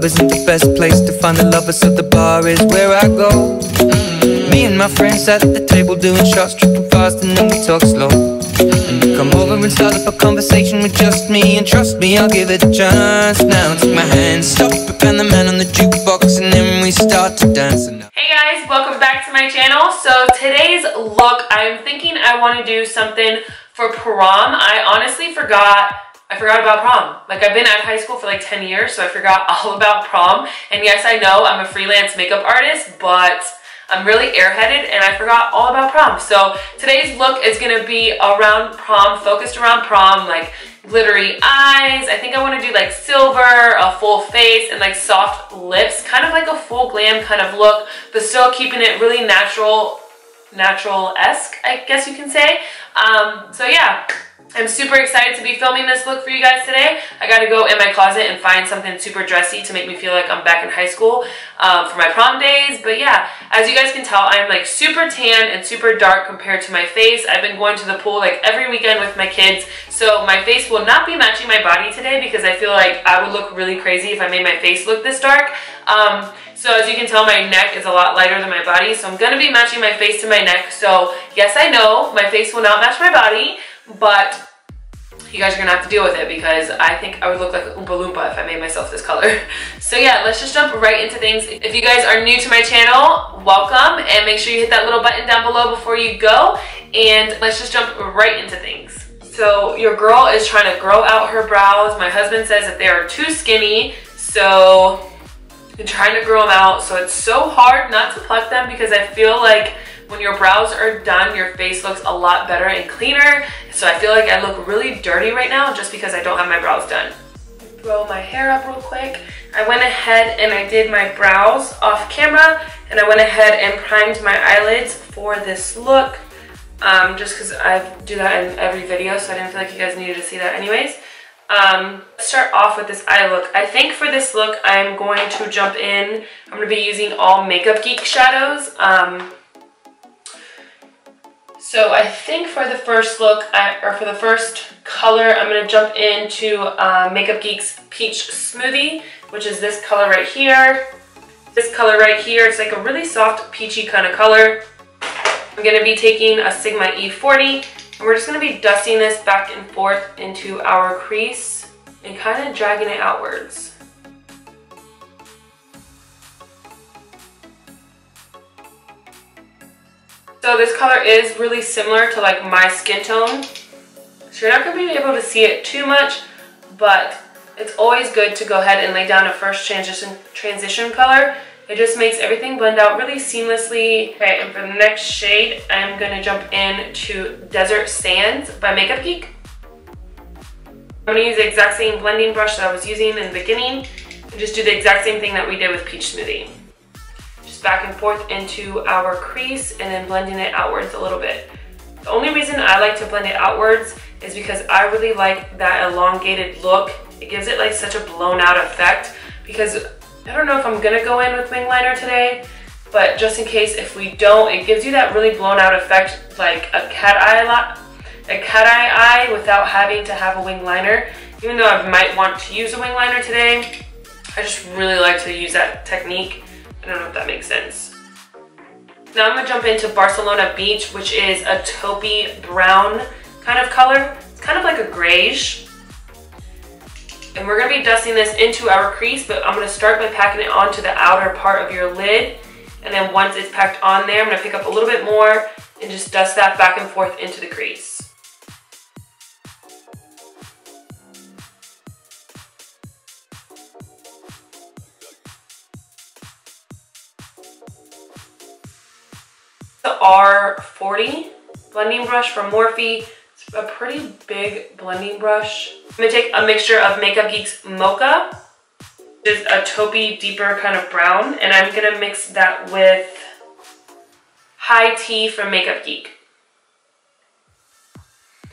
club isn't the best place to find the lovers, so the bar is where I go. Me and my friends at the table doing shots, tripping fast, and then we talk slow. And you come over and start up a conversation with just me, and trust me, I'll give it a chance. Now take my hand, stop it, and the man on the jukebox, and then we start to dance. Hey guys, welcome back to my channel. So today's look, I'm thinking I want to do something for prom. I honestly forgot about prom. Like, I've been at high school for like 10 years, so I forgot all about prom. And yes, I know I'm a freelance makeup artist, but I'm really airheaded and I forgot all about prom. So today's look is gonna be around prom, focused around prom, like glittery eyes. I think I want to do like silver, a full face, and like soft lips, kind of like a full glam kind of look, but still keeping it really natural-esque, I guess you can say. So yeah, I'm super excited to be filming this look for you guys today. I gotta go in my closet and find something super dressy to make me feel like I'm back in high school for my prom days. But yeah, as you guys can tell, I'm like super tan and super dark compared to my face. I've been going to the pool like every weekend with my kids, so my face will not be matching my body today because I feel like I would look really crazy if I made my face look this dark. So as you can tell, my neck is a lot lighter than my body, so I'm gonna be matching my face to my neck. So yes, I know my face will not match my body, but you guys are gonna have to deal with it because I think I would look like a Oompa Loompa if I made myself this color. So yeah, let's just jump right into things. If you guys are new to my channel, welcome, and make sure you hit that little button down below before you go, and let's just jump right into things. So your girl is trying to grow out her brows. My husband says that they are too skinny, so I'm trying to grow them out. So it's so hard not to pluck them because I feel like when your brows are done, your face looks a lot better and cleaner. So I feel like I look really dirty right now just because I don't have my brows done. Throw my hair up real quick. I went ahead and I did my brows off camera, and I went ahead and primed my eyelids for this look, just because I do that in every video, so I didn't feel like you guys needed to see that anyways. Let's start off with this eye look. I think for this look, I'm going to jump in. I'm going to be using all Makeup Geek shadows. So I think for the first look, or for the first color, I'm going to jump into Makeup Geek's Peach Smoothie, which is this color right here. This color right here, it's like a really soft peachy kind of color. I'm going to be taking a Sigma E40, and we're just going to be dusting this back and forth into our crease and kind of dragging it outwards. So this color is really similar to like my skin tone, so you're not going to be able to see it too much, but it's always good to go ahead and lay down a first transition color. It just makes everything blend out really seamlessly. Okay, and for the next shade, I'm going to jump into Desert Sands by Makeup Geek. I'm going to use the exact same blending brush that I was using in the beginning and just do the exact same thing that we did with Peach Smoothie. Back and forth into our crease and then blending it outwards a little bit. The only reason I like to blend it outwards is because I really like that elongated look. It gives it like such a blown out effect, because I don't know if I'm gonna go in with wing liner today, but just in case if we don't, it gives you that really blown out effect, like a cat eye without having to have a wing liner. Even though I might want to use a wing liner today, I just really like to use that technique. I don't know if that makes sense. Now I'm going to jump into Barcelona Beach, which is a taupey brown kind of color. It's kind of like a grayish. And we're going to be dusting this into our crease, but I'm going to start by packing it onto the outer part of your lid. And then once it's packed on there, I'm going to pick up a little bit more and just dust that back and forth into the crease. The R40 blending brush from Morphe. It's a pretty big blending brush. I'm going to take a mixture of Makeup Geek's Mocha, which is a taupey, deeper kind of brown, and I'm going to mix that with High Tea from Makeup Geek.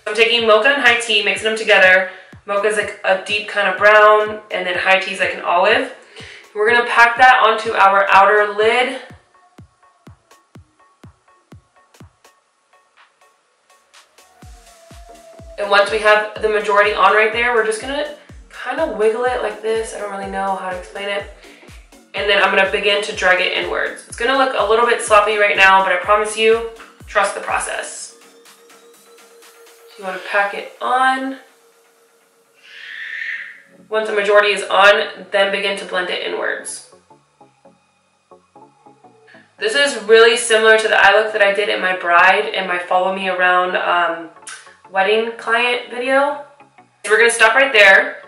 I'm taking Mocha and High Tea, mixing them together. Mocha is like a deep kind of brown, and then High Tea is like an olive. We're going to pack that onto our outer lid. And once we have the majority on right there, we're just gonna kind of wiggle it like this. I don't really know how to explain it. And then I'm gonna begin to drag it inwards. It's gonna look a little bit sloppy right now, but I promise you, trust the process. So you wanna pack it on. Once the majority is on, then begin to blend it inwards. This is really similar to the eye look that I did in my bride and my follow me around wedding client video. So we're gonna stop right there.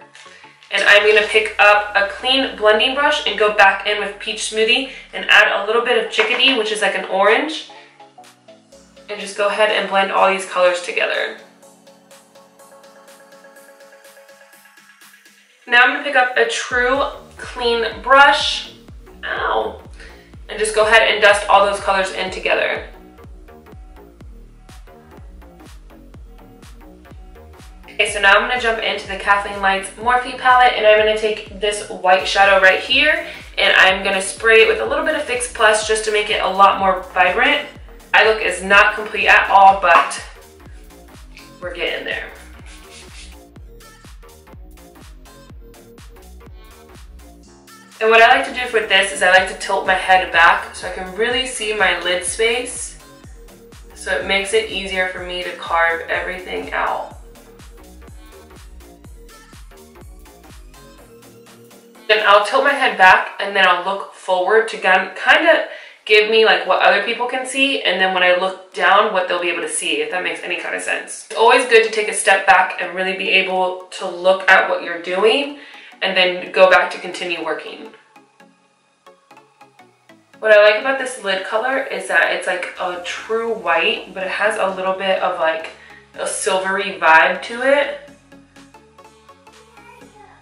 And I'm gonna pick up a clean blending brush and go back in with Peach Smoothie and add a little bit of Chickadee, which is like an orange. And just go ahead and blend all these colors together. Now I'm gonna pick up a true clean brush, ow, and just go ahead and dust all those colors in together. Okay, so now I'm going to jump into the Kathleen Lights Morphe palette, and I'm going to take this white shadow right here, and I'm going to spray it with a little bit of Fix Plus just to make it a lot more vibrant. Eye look is not complete at all, but we're getting there. And what I like to do with this is I like to tilt my head back so I can really see my lid space. So it makes it easier for me to carve everything out. Then I'll tilt my head back and then I'll look forward to kind of give me like what other people can see, and then when I look down, what they'll be able to see, if that makes any kind of sense. It's always good to take a step back and really be able to look at what you're doing and then go back to continue working. What I like about this lid color is that it's like a true white, but it has a little bit of like a silvery vibe to it.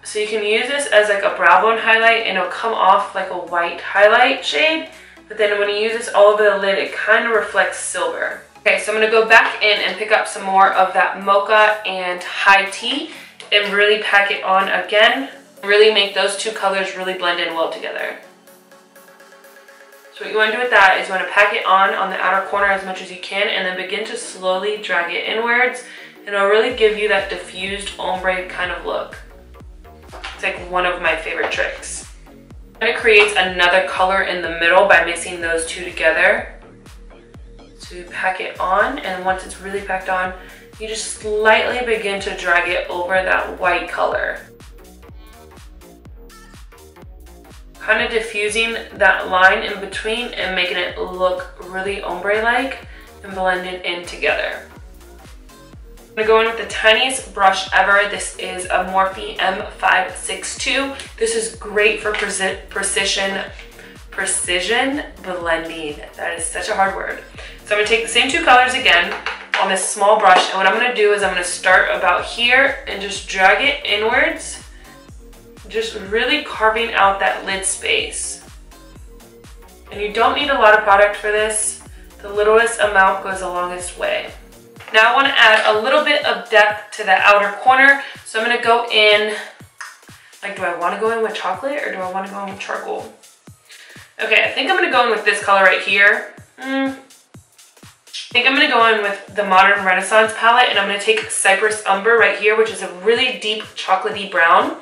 So you can use this as like a brow bone highlight and it'll come off like a white highlight shade, but then when you use this all over the lid, it kind of reflects silver. Okay, so I'm gonna go back in and pick up some more of that mocha and high tea and really pack it on again. Really make those two colors really blend in well together. So what you wanna do with that is you wanna pack it on the outer corner as much as you can and then begin to slowly drag it inwards, and it'll really give you that diffused ombre kind of look. It's like one of my favorite tricks. And it creates another color in the middle by mixing those two together. So you pack it on, and once it's really packed on, you just slightly begin to drag it over that white color. Kind of diffusing that line in between and making it look really ombre-like and blended in together. I'm gonna go in with the tiniest brush ever. This is a Morphe M562. This is great for precision blending. That is such a hard word. So I'm gonna take the same two colors again on this small brush, and what I'm gonna do is I'm gonna start about here and just drag it inwards, just really carving out that lid space. And you don't need a lot of product for this. The littlest amount goes the longest way. Now I want to add a little bit of depth to the outer corner, so I'm going to go in, like, do I want to go in with chocolate or do I want to go in with charcoal? Okay, I think I'm going to go in with this color right here. I think I'm going to go in with the Modern Renaissance palette, and I'm going to take Cypress Umber right here, which is a really deep chocolatey brown.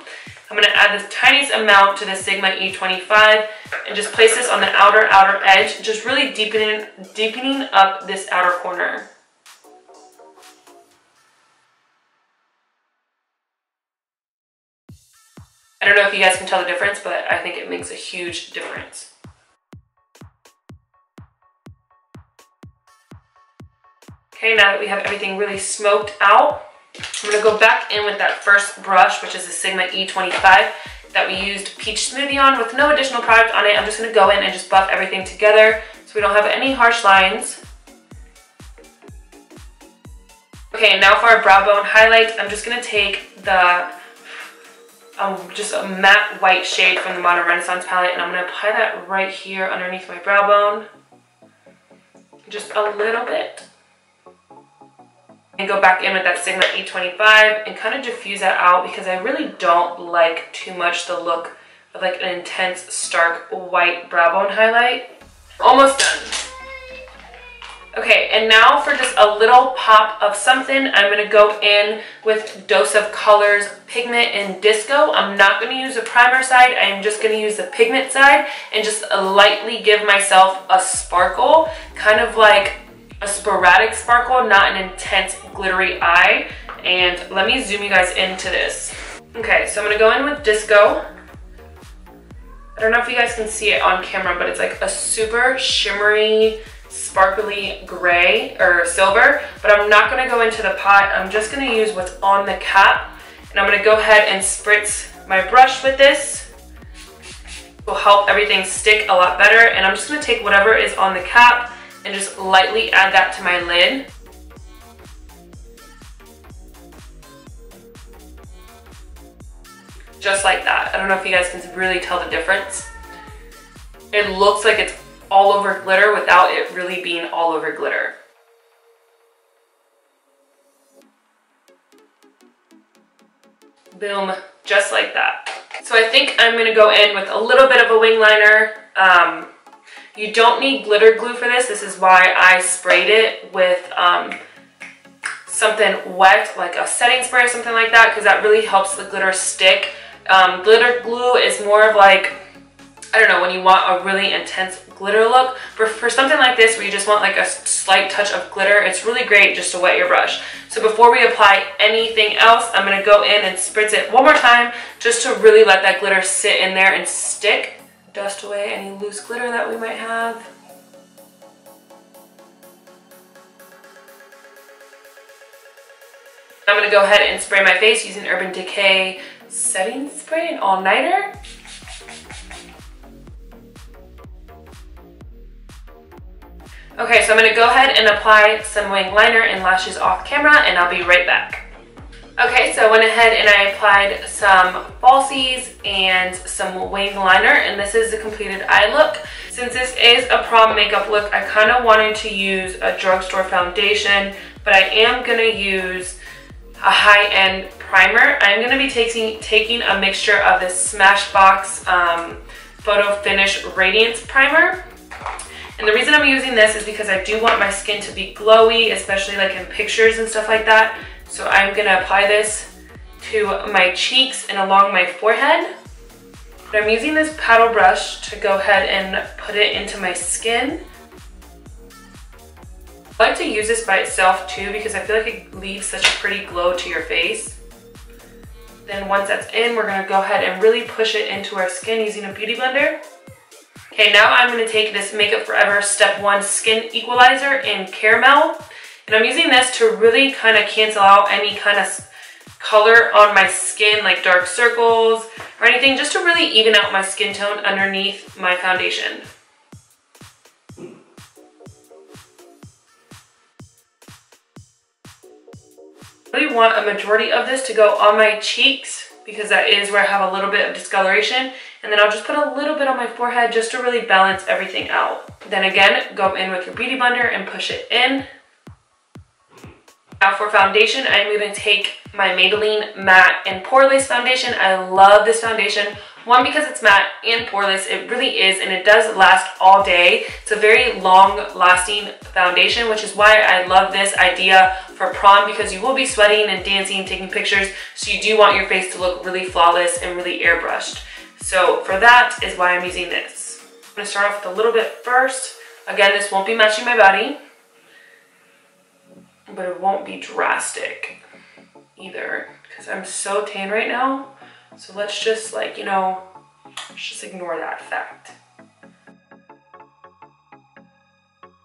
I'm going to add this tiniest amount to the Sigma E25 and just place this on the outer edge, just really deepening up this outer corner. I don't know if you guys can tell the difference, but I think it makes a huge difference. Okay, now that we have everything really smoked out, I'm gonna go back in with that first brush, which is the Sigma E25 that we used Peach Smoothie on with no additional product on it. I'm just gonna go in and just buff everything together so we don't have any harsh lines. Okay, now for our brow bone highlights, I'm just gonna take the just a matte white shade from the Modern Renaissance palette, and I'm going to apply that right here underneath my brow bone. Just a little bit. And go back in with that Sigma E25 and kind of diffuse that out, because I really don't like too much the look of like an intense, stark white brow bone highlight. Almost done. Okay, and now for just a little pop of something, I'm going to go in with Dose of Colors Pigment in Disco. I'm not going to use the primer side, I'm just going to use the pigment side and just lightly give myself a sparkle, kind of like a sporadic sparkle, not an intense glittery eye. And let me zoom you guys into this. Okay, so I'm going to go in with Disco. I don't know if you guys can see it on camera, but it's like a super shimmery, sparkly gray or silver, but I'm not going to go into the pot. I'm just going to use what's on the cap, and I'm going to go ahead and spritz my brush with this. It will help everything stick a lot better, and I'm just going to take whatever is on the cap and just lightly add that to my lid. Just like that. I don't know if you guys can really tell the difference. It looks like it's all over glitter without it really being all over glitter. Boom, just like that. So I think I'm gonna go in with a little bit of a wing liner. You don't need glitter glue for this. This is why I sprayed it with something wet, like a setting spray or something like that, because that really helps the glitter stick. Glitter glue is more of like, I don't know, when you want a really intense glitter look. For something like this where you just want like a slight touch of glitter, it's really great just to wet your brush. So before we apply anything else, I'm going to go in and spritz it one more time just to really let that glitter sit in there and stick. Dust away any loose glitter that we might have. I'm going to go ahead and spray my face using Urban Decay setting spray, an all-nighter. Okay, so I'm going to go ahead and apply some wing liner and lashes off camera, and I'll be right back. Okay, so I went ahead and I applied some falsies and some wing liner, and this is the completed eye look. Since this is a prom makeup look, I kind of wanted to use a drugstore foundation, but I am going to use a high-end primer. I'm going to be taking a mixture of this Smashbox Photo Finish Radiance Primer. And the reason I'm using this is because I do want my skin to be glowy, especially like in pictures and stuff like that. So I'm going to apply this to my cheeks and along my forehead. But I'm using this paddle brush to go ahead and put it into my skin. I like to use this by itself too because I feel like it leaves such a pretty glow to your face. Then once that's in, we're going to go ahead and really push it into our skin using a beauty blender. Okay, now I'm going to take this Makeup Forever Step 1 Skin Equalizer in Caramel. And I'm using this to really kind of cancel out any kind of color on my skin, like dark circles or anything, just to really even out my skin tone underneath my foundation. I really want a majority of this to go on my cheeks because that is where I have a little bit of discoloration. And then I'll just put a little bit on my forehead just to really balance everything out. Then again, go in with your beauty blender and push it in. Now for foundation, I'm going to take my Maybelline Matte and Poreless foundation. I love this foundation. One, because it's matte and poreless, it really is, and it does last all day. It's a very long-lasting foundation, which is why I love this idea for prom, because you will be sweating and dancing and taking pictures, so you do want your face to look really flawless and really airbrushed. So for that is why I'm using this. I'm going to start off with a little bit first. Again, this won't be matching my body, but it won't be drastic either, because I'm so tan right now. So let's just like, you know, let's just ignore that fact.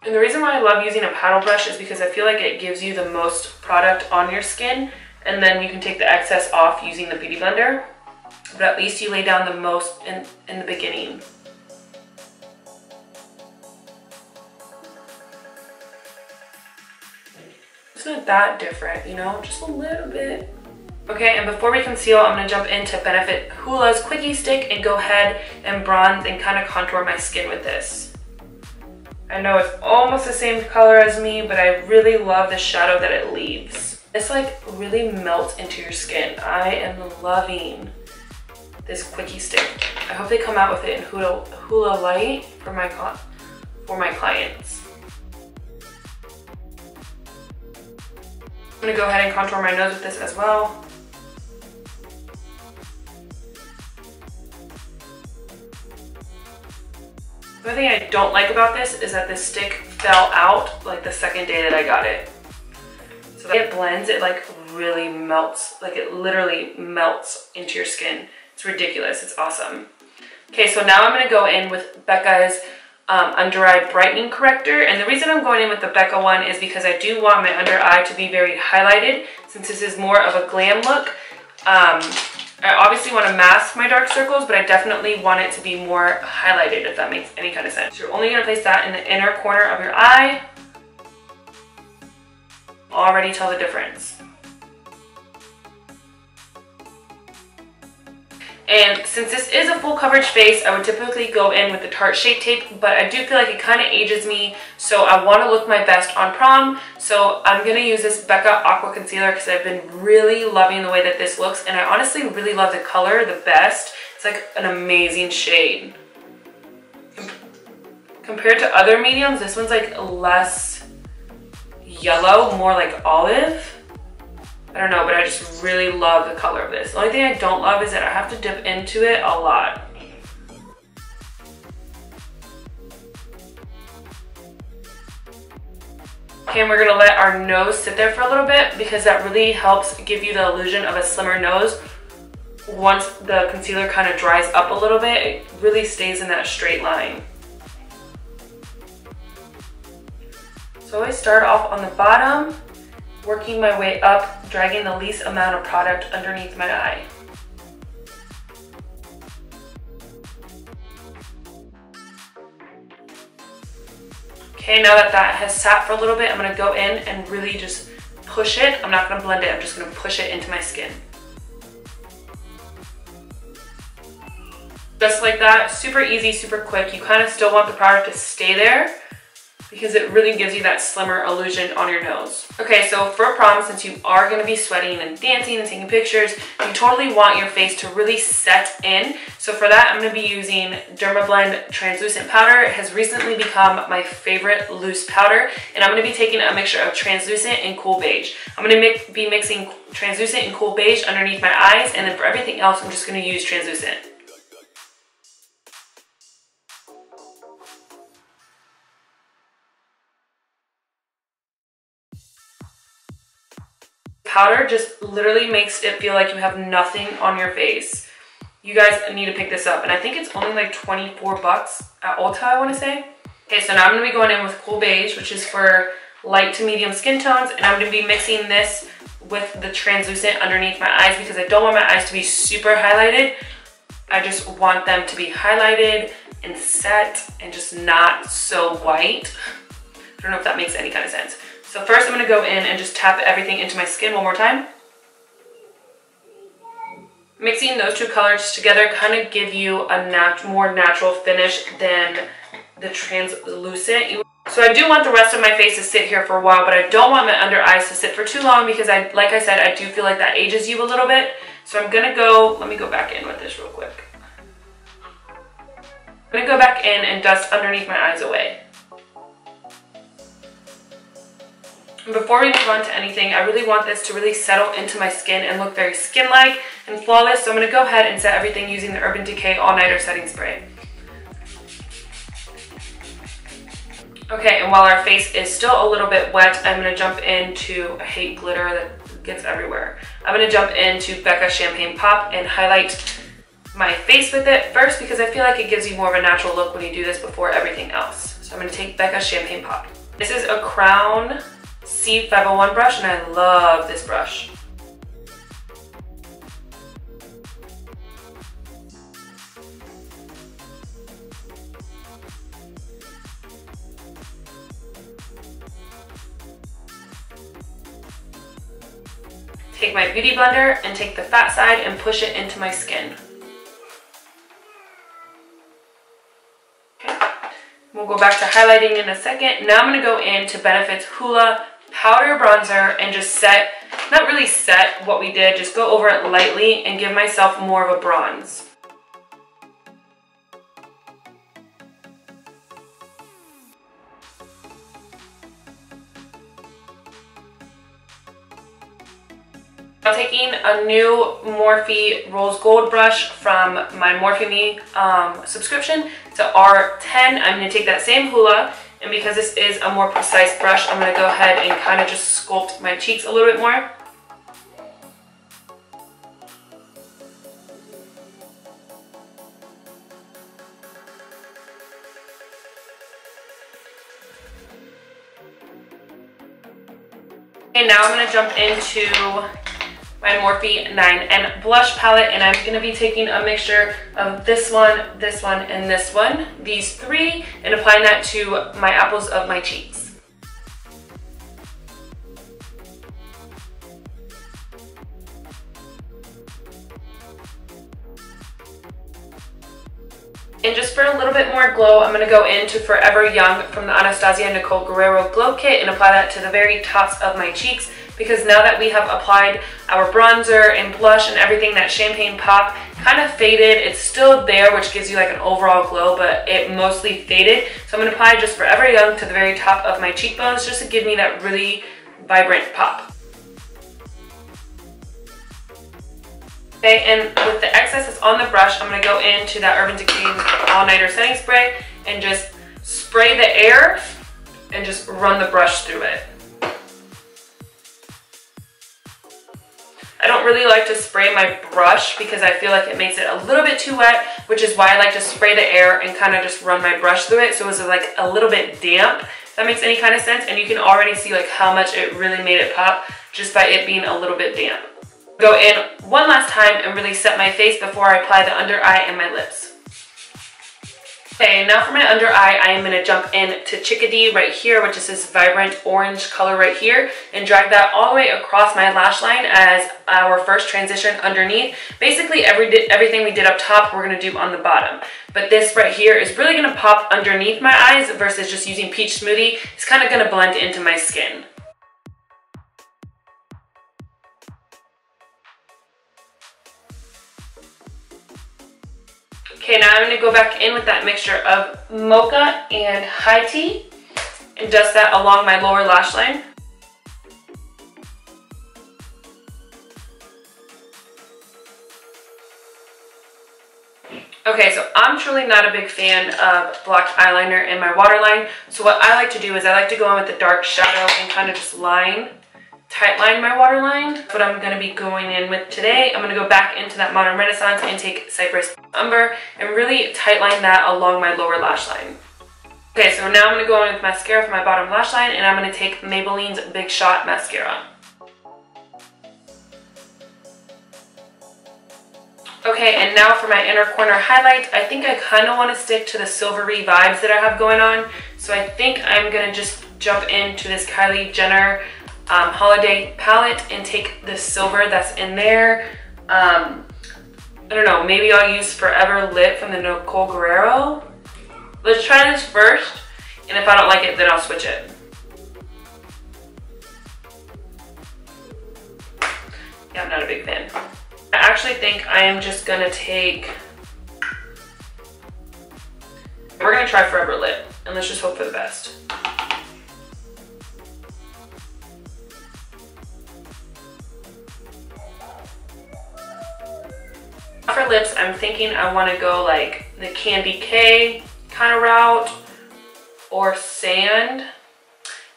And the reason why I love using a paddle brush is because I feel like it gives you the most product on your skin, and then you can take the excess off using the beauty blender. But at least you lay down the most in the beginning. It's not that different, you know, just a little bit. Okay, and before we conceal, I'm going to jump into Benefit Hoola's Quickie Stick and go ahead and bronze and kind of contour my skin with this. I know it's almost the same color as me, but I really love the shadow that it leaves. It's like really melts into your skin. I am loving this Quickie Stick. I hope they come out with it in Hoola Light for my clients. gonna go ahead and contour my nose with this as well. The only thing I don't like about this is that this stick fell out like the second day that I got it. So that it blends, it like really melts, like it literally melts into your skin. It's ridiculous, it's awesome. Okay, so now I'm gonna go in with Becca's under eye brightening corrector, and the reason I'm going in with the Becca one is because I do want my under eye to be very highlighted, since this is more of a glam look. I obviously want to mask my dark circles, but I definitely want it to be more highlighted, if that makes any kind of sense. So you're only going to place that in the inner corner of your eye. Already tell the difference. And since this is a full coverage face, I would typically go in with the Tarte Shape Tape, but I do feel like it kind of ages me, so I want to look my best on prom. So I'm going to use this Becca Aqua Concealer because I've been really loving the way that this looks, and I honestly really love the color the best. It's like an amazing shade. Compared to other mediums, this one's like less yellow, more like olive. I don't know, but I just really love the color of this. The only thing I don't love is that I have to dip into it a lot. Okay, and we're gonna let our nose sit there for a little bit because that really helps give you the illusion of a slimmer nose. Once the concealer kind of dries up a little bit, it really stays in that straight line. So I start off on the bottom, working my way up, dragging the least amount of product underneath my eye. Okay, now that that has sat for a little bit, I'm gonna go in and really just push it. I'm not gonna blend it, I'm just gonna push it into my skin. Just like that, super easy, super quick. You kind of still want the product to stay there, because it really gives you that slimmer illusion on your nose. Okay, so for prom, since you are gonna be sweating and dancing and taking pictures, you totally want your face to really set in. So for that, I'm gonna be using Dermablend Translucent Powder. It has recently become my favorite loose powder, and I'm gonna be taking a mixture of translucent and cool beige. I'm gonna be mixing translucent and cool beige underneath my eyes, and then for everything else, I'm just gonna use translucent. Powder just literally makes it feel like you have nothing on your face. You guys need to pick this up, and I think it's only like 24 bucks at Ulta, I want to say. Okay, so now I'm going to be going in with Cool Beige, which is for light to medium skin tones, and I'm going to be mixing this with the translucent underneath my eyes because I don't want my eyes to be super highlighted. I just want them to be highlighted and set and just not so white. I don't know if that makes any kind of sense. So first I'm gonna go in and just tap everything into my skin one more time. Mixing those two colors together kind of give you a more natural finish than the translucent. So I do want the rest of my face to sit here for a while, but I don't want my under eyes to sit for too long because like I said, I do feel like that ages you a little bit. So I'm gonna let me go back in with this real quick. I'm gonna go back in and dust underneath my eyes away. And before we move on to anything, I really want this to really settle into my skin and look very skin-like and flawless. So I'm going to go ahead and set everything using the Urban Decay All Nighter Setting Spray. Okay, and while our face is still a little bit wet, I'm going to jump into, I hate glitter that gets everywhere. I'm going to jump into Becca Champagne Pop and highlight my face with it first because I feel like it gives you more of a natural look when you do this before everything else. So I'm going to take Becca Champagne Pop. This is a Crown C501 brush, and I love this brush. Take my beauty blender and take the fat side and push it into my skin. Okay. We'll go back to highlighting in a second. Now I'm going to go into Benefit's Hoola Powder Bronzer and just set, not really set what we did, just go over it lightly and give myself more of a bronze. I'm taking a new Morphe Rose Gold brush from my Morphe Me subscription. It's a R10. I'm going to take that same hula, and because this is a more precise brush, I'm going to go ahead and kind of just sculpt my cheeks a little bit more. And now I'm going to jump into my Morphe 9N blush palette, and I'm going to be taking a mixture of this one, and this one, these three, and applying that to my apples of my cheeks. And just for a little bit more glow, I'm going to go into Forever Young from the Anastasia Nicole Guerrero Glow Kit and apply that to the very tops of my cheeks, because now that we have applied our bronzer and blush and everything, that champagne pop kind of faded. It's still there, which gives you like an overall glow, but it mostly faded. So I'm going to apply just Forever Young to the very top of my cheekbones just to give me that really vibrant pop. Okay, and with the excess that's on the brush, I'm going to go into that Urban Decay's All Nighter Setting Spray and just spray the air and just run the brush through it. I don't really like to spray my brush because I feel like it makes it a little bit too wet, which is why I like to spray the air and kind of just run my brush through it so it's like a little bit damp, if that makes any kind of sense. And you can already see like how much it really made it pop just by it being a little bit damp. Go in one last time and really set my face before I apply the under eye and my lips. Okay, now for my under eye, I am going to jump in to Chickadee right here, which is this vibrant orange color right here, and drag that all the way across my lash line as our first transition underneath. Basically, everything we did up top, we're going to do on the bottom. But this right here is really going to pop underneath my eyes versus just using Peach Smoothie. It's kind of going to blend into my skin. Okay, now I'm going to go back in with that mixture of Mocha and High Tea and dust that along my lower lash line. Okay, so I'm truly not a big fan of black eyeliner in my waterline. So what I like to do is I like to go in with the dark shadow and kind of just tight line my waterline. What I'm going to be going in with today, I'm going to go back into that Modern Renaissance and take Cypress Umber and really tight line that along my lower lash line. Okay, so now I'm going to go in with mascara for my bottom lash line, and I'm going to take Maybelline's Big Shot Mascara. Okay, and now for my inner corner highlights, I think I kind of want to stick to the silvery vibes that I have going on. So I think I'm going to just jump into this Kylie Jenner holiday palette and take the silver that's in there. I don't know, maybe I'll use Forever Lit from the Nicole Guerrero. Let's try this first, and if I don't like it, then I'll switch it. Yeah, I'm not a big fan. I actually think I am just gonna take, we're gonna try Forever Lit, and let's just hope for the best. For lips, I'm thinking I want to go like the Candy K kind of route or sand.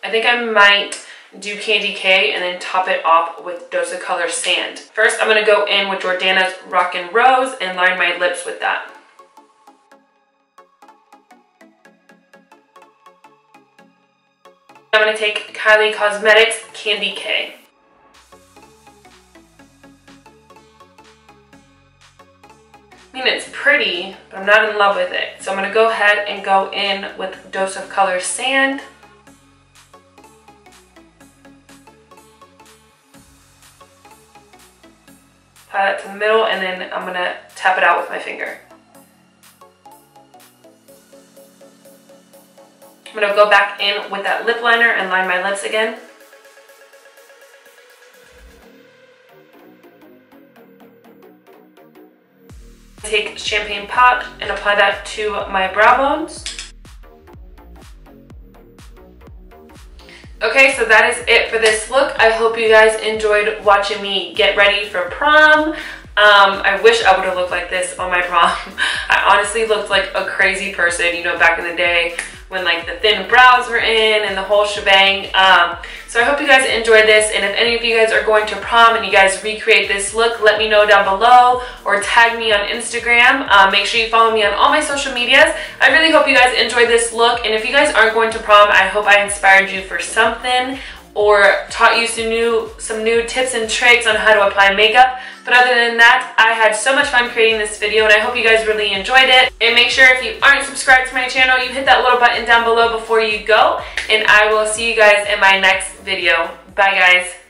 I think I might do Candy K and then top it off with Dose of Color Sand. First, I'm going to go in with Jordana's Rockin' Rose and line my lips with that. I'm going to take Kylie Cosmetics Candy K. I mean, it's pretty, but I'm not in love with it. So I'm going to go ahead and go in with Dose of Color Sand. Apply that to the middle, and then I'm going to tap it out with my finger. I'm going to go back in with that lip liner and line my lips again. Take Champagne Pop and apply that to my brow bones. Okay, so that is it for this look. I hope you guys enjoyed watching me get ready for prom. I wish I would have looked like this on my prom. I honestly looked like a crazy person, you know, back in the day when like the thin brows were in and the whole shebang. So I hope you guys enjoyed this, and if any of you guys are going to prom and you guys recreate this look, let me know down below or tag me on Instagram. Make sure you follow me on all my social medias. I really hope you guys enjoyed this look, and if you guys aren't going to prom, I hope I inspired you for something or taught you some new tips and tricks on how to apply makeup. But other than that, I had so much fun creating this video, and I hope you guys really enjoyed it. And make sure if you aren't subscribed to my channel, you hit that little button down below before you go. And I will see you guys in my next video. Bye guys.